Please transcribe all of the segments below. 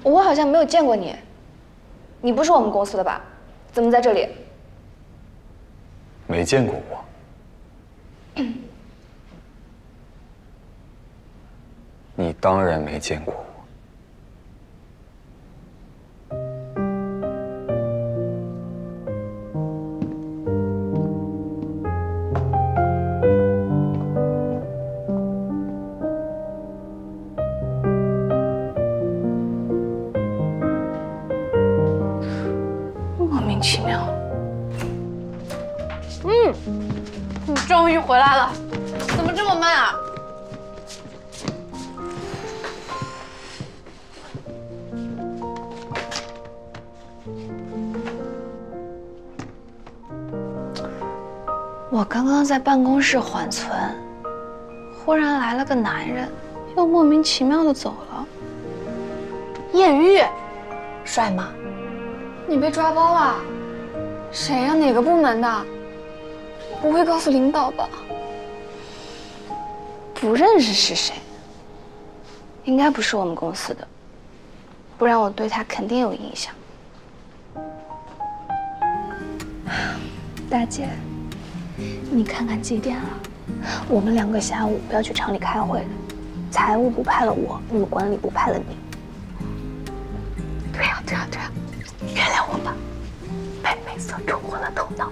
我好像没有见过你，你不是我们公司的吧？怎么在这里？没见过我。你当然没见过我。莫名其妙。你终于回来了，怎么这么慢啊？我刚刚在办公室缓存，忽然来了个男人，又莫名其妙的走了。艳遇，帅吗？你被抓包了？谁呀？哪个部门的？不会告诉领导吧？不认识是谁？应该不是我们公司的，不然我对他肯定有印象。大姐，你看看几点了？我们2个下午要去厂里开会，财务部派了我，你们管理部派了你。对呀，原谅我吧，被美色冲昏了头脑。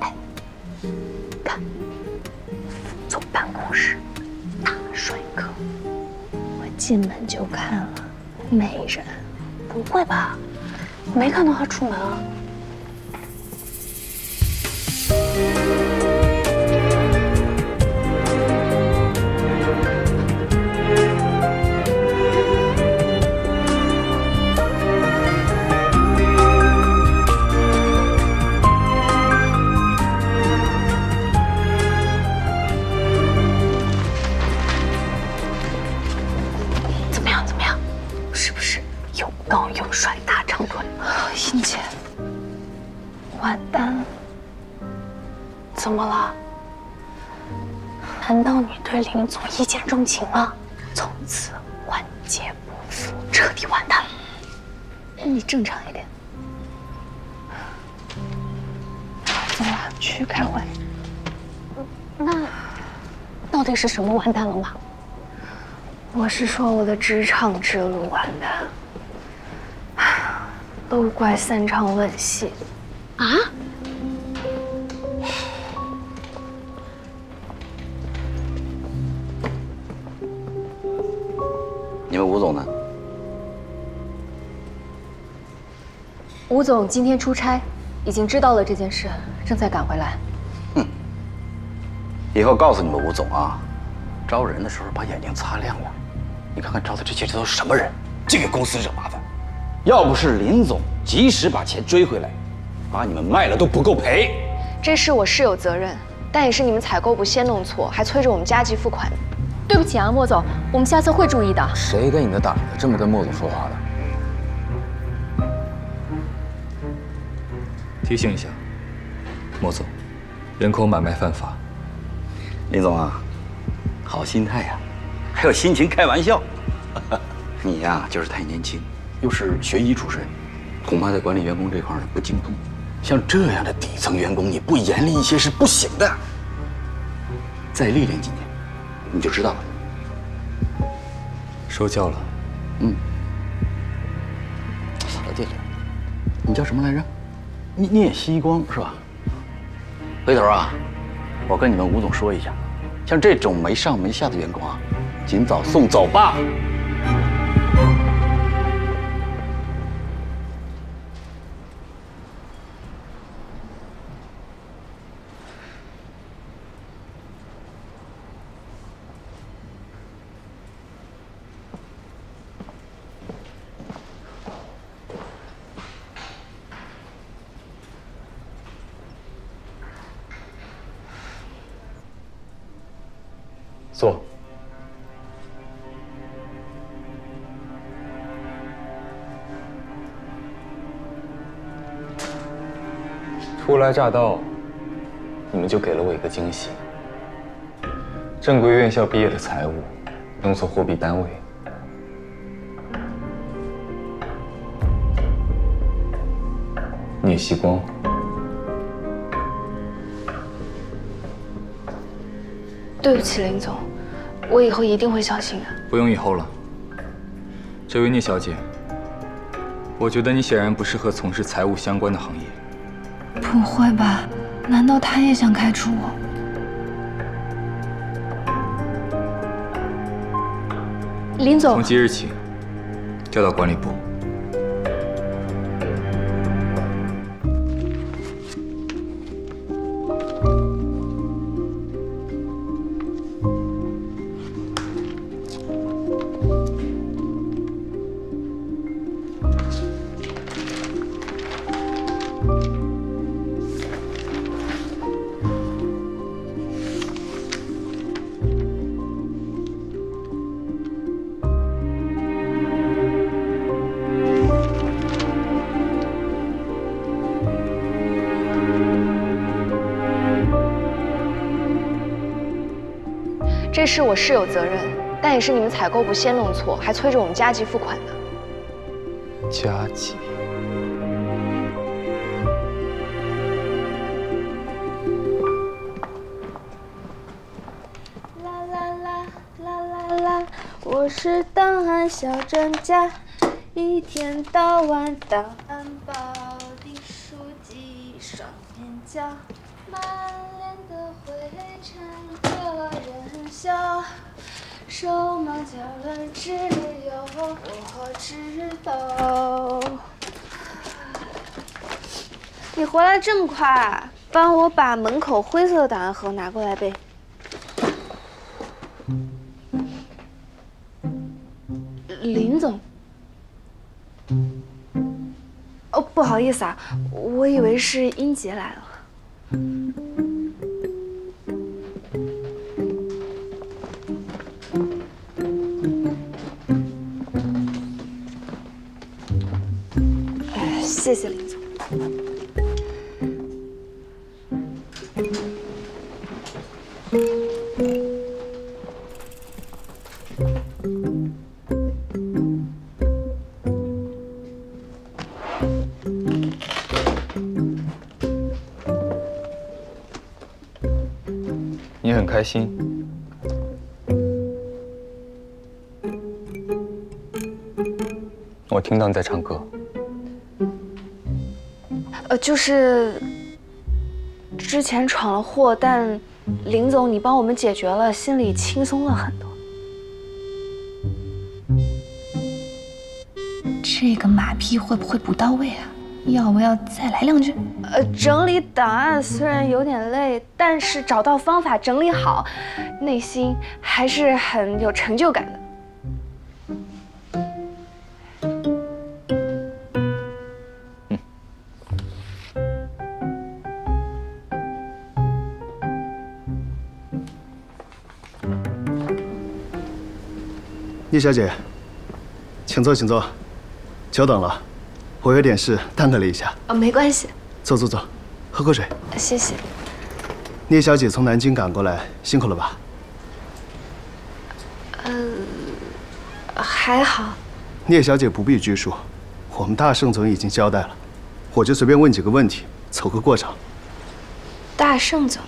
哎，看，副总办公室，大帅哥，我进门就看了，美人。不会吧？没看到他出门啊。高又帅，大长腿。英姐，完蛋了！怎么了？难道你对林总一见钟情了？从此万劫不复，彻底完蛋了。你正常一点。走了，去开会。那到底是什么完蛋了吗？我是说我的职场之路完蛋。都怪3场吻戏，啊！你们吴总呢？吴总今天出差，已经知道了这件事，正在赶回来。哼！以后告诉你们吴总啊，招人的时候把眼睛擦亮了。你看看招的这些都是什么人，净给公司惹麻烦。要不是林总及时把钱追回来，把你们卖了都不够赔。这事我是有责任，但也是你们采购部先弄错，还催着我们加急付款。对不起啊，莫总，我们下次会注意的。谁给你的胆子这么跟莫总说话的？提醒一下，莫总，人口买卖犯法。林总啊，好心态呀，还有心情开玩笑。你呀，就是太年轻。又是学医出身，恐怕在管理员工这块呢不精通。像这样的底层员工，你不严厉一些是不行的。再历练几年，你就知道了。受教了。老弟，你叫什么来着？聂西光是吧？回头啊，我跟你们吴总说一下，像这种没上没下的员工啊，尽早送走吧。坐。初来乍到，你们就给了我一个惊喜。正规院校毕业的财务，用作货币单位。聂曦光。对不起，林总，我以后一定会小心的。不用以后了。这位聂小姐，我觉得你显然不适合从事财务相关的行业。不会吧？难道他也想开除我？林总，从即日起，调到管理部。这事我是有责任，但也是你们采购部先弄错，还催着我们加急付款的。加急。啦啦啦啦啦啦，我是档案小专家，一天到晚档案包订书机双面胶，满脸的灰尘惹人笑，手忙脚乱只有我知道。你回来这么快，帮我把门口灰色的档案盒拿过来呗。林总，哦，不好意思啊，我以为是英杰来了。谢谢林总。你很开心？我听到你在唱歌。就是之前闯了祸，但林总你帮我们解决了，心里轻松了很多。这个马屁会不会不到位啊？要不要再来两句？整理档案虽然有点累，但是找到方法整理好，内心还是很有成就感的。聂小姐，请坐，请坐，久等了，我有点事耽搁了一下。没关系。坐坐坐，喝口水。谢谢。聂小姐从南京赶过来，辛苦了吧？还好。聂小姐不必拘束，我们大盛总已经交代了，我就随便问几个问题，走个过场。大盛总。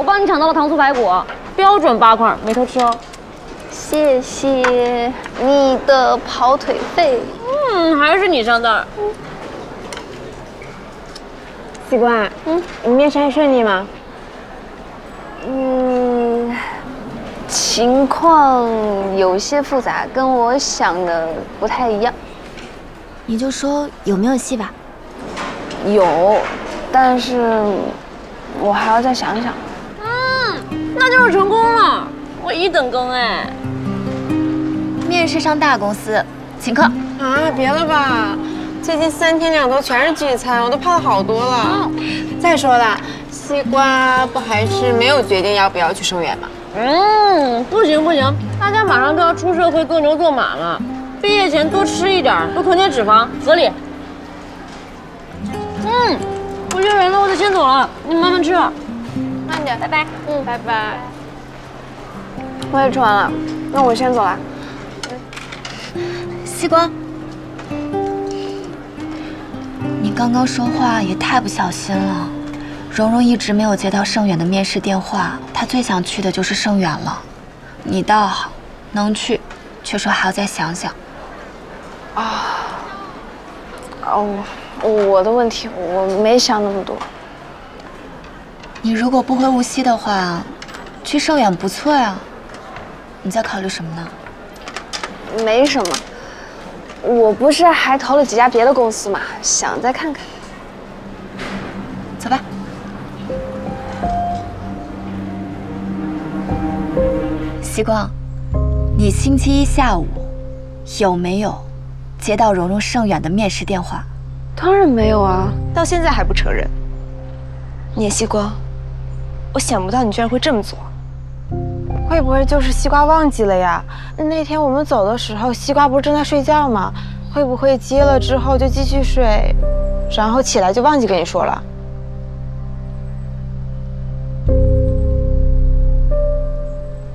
帮你抢到了糖醋排骨，标准8块，没偷吃哦。谢谢你的跑腿费。还是你上当。西瓜，你面试还顺利吗？情况有些复杂，跟我想的不太一样。你就说有没有戏吧？有，但是我还要再想一想。那就是成功了。我1等更哎。面试上大公司，请客。啊，别了吧，最近3天2头全是聚餐，我都胖了好多了。再说了，西瓜不还是没有决定要不要去生源吗？不行不行，大家马上都要出社会做牛做马了，毕业前多吃一点，多囤点脂肪，合理。我约人了，我得先走了，你们慢慢吃。慢点，拜拜。拜拜。我也吃完了，那我先走了。西瓜，你刚刚说话也太不小心了。蓉蓉一直没有接到盛远的面试电话，她最想去的就是盛远了。你倒好，能去，却说还要再想想。我的问题，我没想那么多。你如果不回无锡的话，去盛远不错呀。你在考虑什么呢？没什么，我不是还投了几家别的公司嘛，想再看看。走吧。西光，你星期一下午有没有接到蓉蓉盛远的面试电话？当然没有啊，到现在还不承认。聂西光，我想不到你居然会这么做。会不会就是西瓜忘记了呀？那天我们走的时候，西瓜不是正在睡觉吗？会不会接了之后就继续睡，然后起来就忘记跟你说了？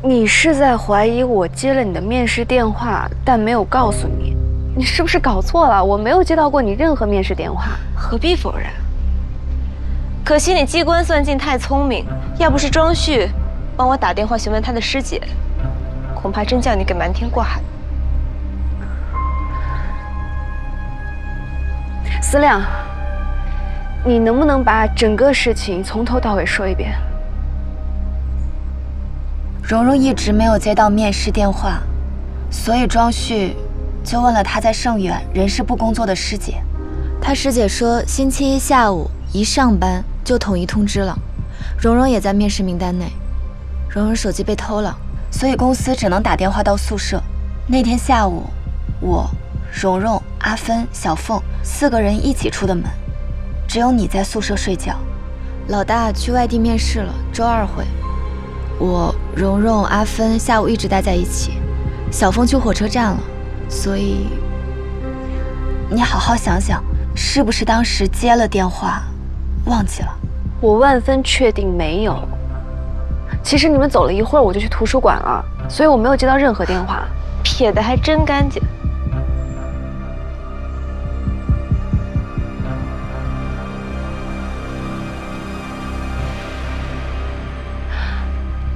你是在怀疑我接了你的面试电话，但没有告诉你？你是不是搞错了？我没有接到过你任何面试电话。何必否认？可惜你机关算尽太聪明，要不是庄旭帮我打电话询问他的师姐，恐怕真叫你给瞒天过海。思亮，你能不能把整个事情从头到尾说一遍？蓉蓉一直没有接到面试电话，所以庄旭就问了她在盛远人事部工作的师姐。她师姐说，星期一下午一上班就统一通知了，蓉蓉也在面试名单内。蓉蓉手机被偷了，所以公司只能打电话到宿舍。那天下午，我、蓉蓉、阿芬、小凤4个人一起出的门，只有你在宿舍睡觉。老大去外地面试了，周2回。我、蓉蓉、阿芬下午一直待在一起，小凤去火车站了，所以你好好想想，是不是当时接了电话，忘记了？我万分确定没有。其实你们走了一会儿，我就去图书馆了，所以我没有接到任何电话。撇得还真干净。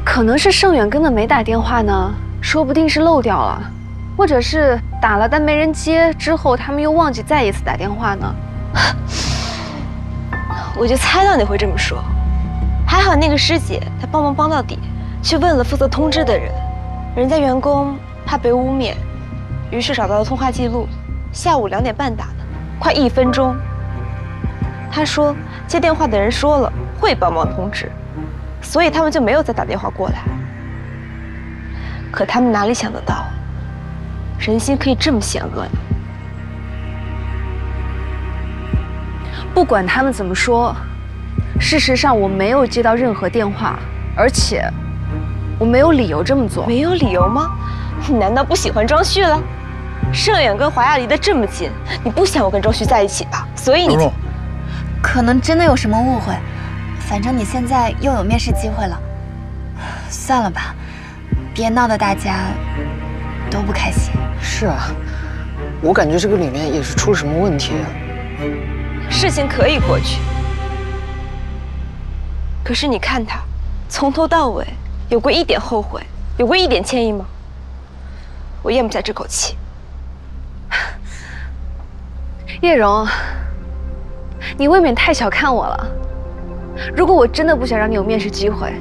可能是盛远根本没打电话呢，说不定是漏掉了，或者是打了但没人接，之后他们又忘记再一次打电话呢。我就猜到你会这么说。还好那个师姐她帮忙帮到底，去问了负责通知的人，人家员工怕被污蔑，于是找到了通话记录，下午2点半打的，快1分钟。他说接电话的人说了会帮忙通知，所以他们就没有再打电话过来。可他们哪里想得到，人心可以这么险恶呢？不管他们怎么说，事实上我没有接到任何电话，而且我没有理由这么做。没有理由吗？你难道不喜欢庄旭了？盛远跟华亚离得这么近，你不想我跟庄旭在一起吧？所以你蓉蓉，可能真的有什么误会。反正你现在又有面试机会了，算了吧，别闹得大家都不开心。是啊，我感觉这个里面也是出了什么问题啊。事情可以过去，可是你看他，从头到尾有过1点后悔，有过1点歉意吗？我咽不下这口气。叶蓉，你未免太小看我了。如果我真的不想让你有面试机会，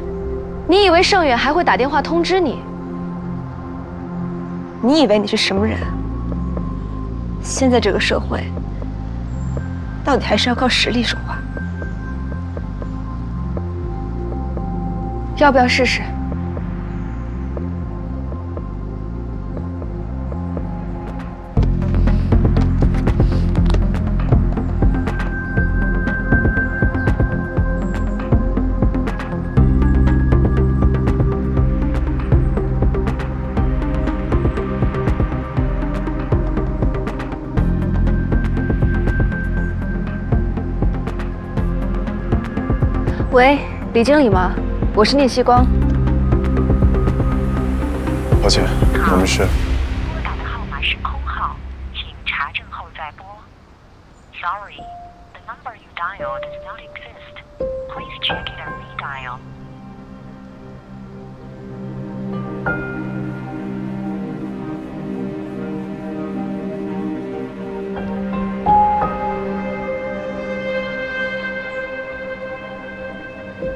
你以为盛远还会打电话通知你？你以为你是什么人？现在这个社会，到底还是要靠实力说话。要不要试试？喂，李经理吗？我是聂希光。抱歉，我们是。拨打的号码是空号，请查证后再拨。Sorry, the number you dialed does not exist. Please check it and redial.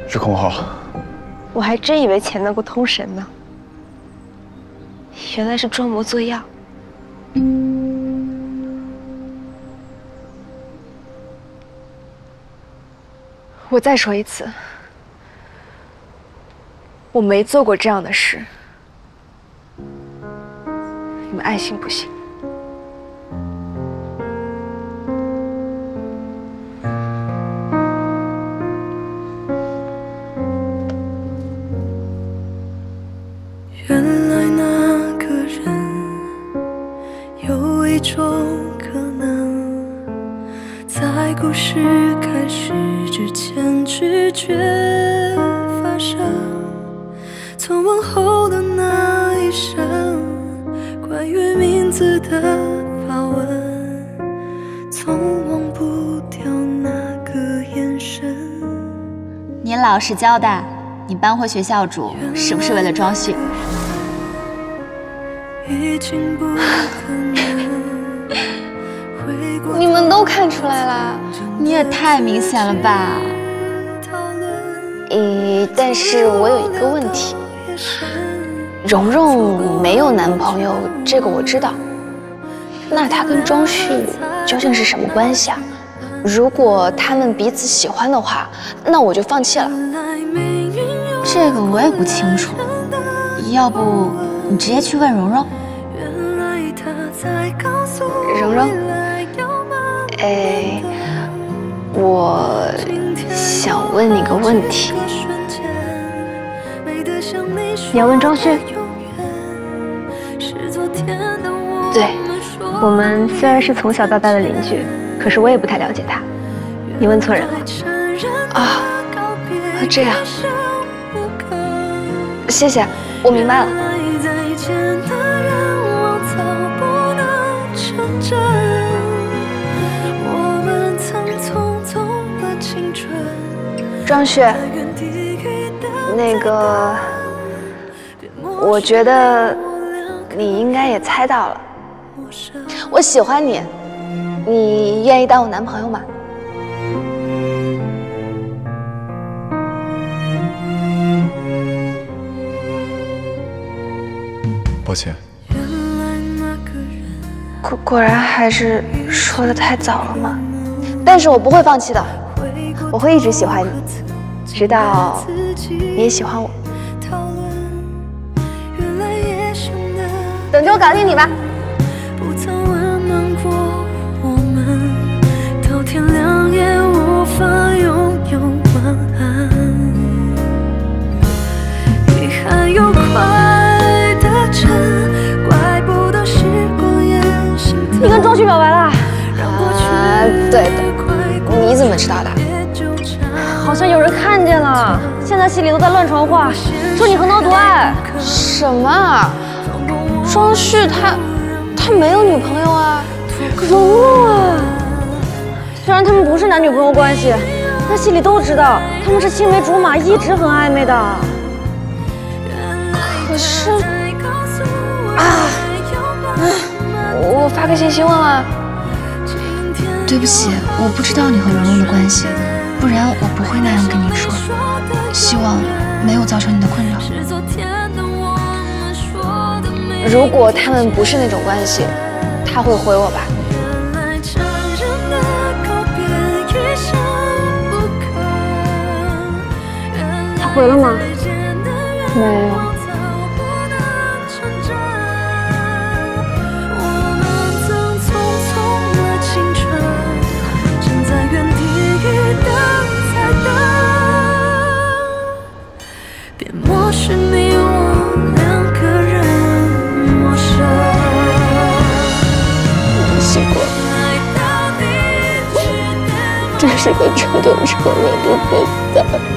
是空号。我还真以为钱能够通神呢，原来是装模作样。我再说一次，我没做过这样的事，你们爱信不信。原来那个人有一种可能，在故事开始之前直觉发生，从问候的那一声，关于名字的发问，总忘不掉那个眼神。你老实交代，你搬回学校住是不是为了庄旭？已经不可能。你们都看出来了，你也太明显了吧？但是我有一个问题，蓉蓉没有男朋友，这个我知道。那她跟庄旭究竟是什么关系啊？如果他们彼此喜欢的话，那我就放弃了。这个我也不清楚，要不你直接去问蓉蓉。蓉蓉，我想问你个问题。你要问庄旭？对，我们虽然是从小到大的邻居，可是我也不太了解他。你问错人了。啊，这样，谢谢，我明白了。庄旭，那个，我觉得你应该也猜到了，我喜欢你，你愿意当我男朋友吗？抱歉。果然还是说的太早了吗？但是我不会放弃的，我会一直喜欢你，直到你也喜欢我。等着我搞定你吧。不曾温暖过我们，到天亮也无法拥有晚安。遗憾又快得真，怪不得时光也心疼。你跟庄旭表白了？啊，对的。你怎么知道的？好像有人看见了，现在系里都在乱传话，说你横刀夺爱。什么？庄旭他没有女朋友啊？蓉蓉啊！虽然他们不是男女朋友关系，但系里都知道他们是青梅竹马，一直很暧昧的。可是我发个信息问问。对不起，我不知道你和蓉蓉的关系，不然我不会那样跟你说。希望没有造成你的困扰。如果他们不是那种关系，他会回我吧？他回了吗？没有。漠视你我两个人陌生。习惯，这是个彻头彻尾的分散。